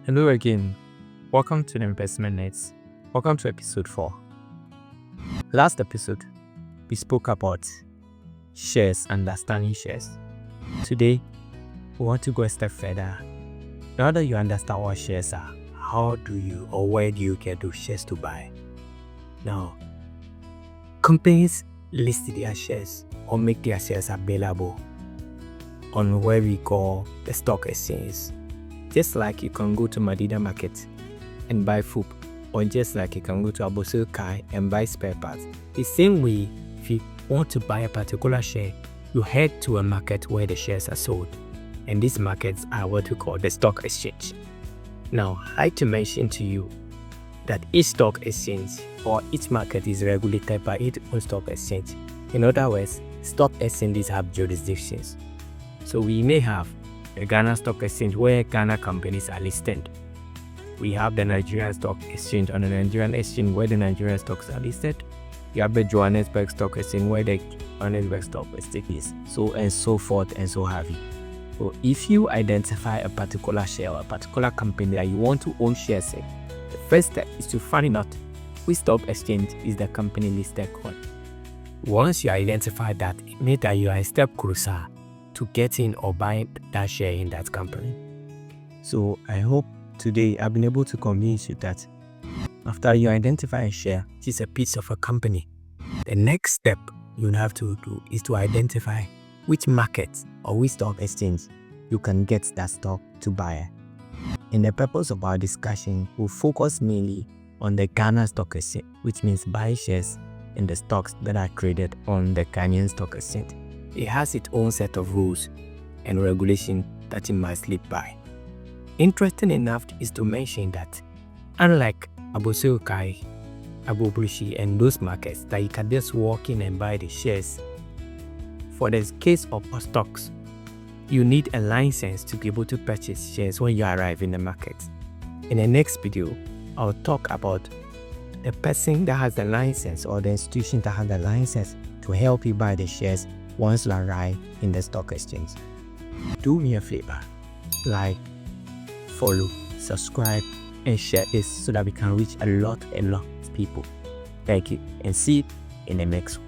Hello again. Welcome to the Investment Nets. Welcome to episode 4. Last episode, we spoke about shares, understanding shares. Today, we want to go a step further. Now that you understand what shares are, how do you or where do you get those shares to buy? Now, companies list their shares or make their shares available on where we call the stock exchange. Just like you can go to Madida Market and buy food, or just like you can go to Aboso Kai and buy spare parts. The same way, if you want to buy a particular share, you head to a market where the shares are sold. And these markets are what we call the stock exchange. Now, I like to mention to you that each stock exchange or each market is regulated by its own stock exchange. In other words, stock exchanges have jurisdictions. So we may have the Ghana Stock Exchange where Ghana companies are listed. We have the Nigerian Stock Exchange on the Nigerian Exchange where the Nigerian stocks are listed. You have the Johannesburg Stock Exchange where the Johannesburg Stock Exchange is. So and so forth and so have you. So if you identify a particular share or a particular company that you want to own shares in, the first step is to find out which stock exchange is the company listed on. Once you identify that, it means that you are a step closer to getting or buying that share in that company. So I hope today I've been able to convince you that after you identify a share, which is a piece of a company, the next step you have to do is to identify which market or which stock exchange you can get that stock to buy. In the purpose of our discussion, we'll focus mainly on the Ghana Stock Exchange, which means buying shares in the stocks that are traded on the Ghanaian Stock Exchange. It has its own set of rules and regulations that you must live by. Interesting enough is to mention that unlike Aboso Kai, Abobushi and those markets that you can just walk in and buy the shares, for the case of stocks, you need a license to be able to purchase shares when you arrive in the market. In the next video, I'll talk about the person that has the license or the institution that has the license to help you buy the shares once you arrive in the stock exchange. Do me a favor, like, follow, subscribe, and share this so that we can reach a lot of people. Thank you, and see you in the next one.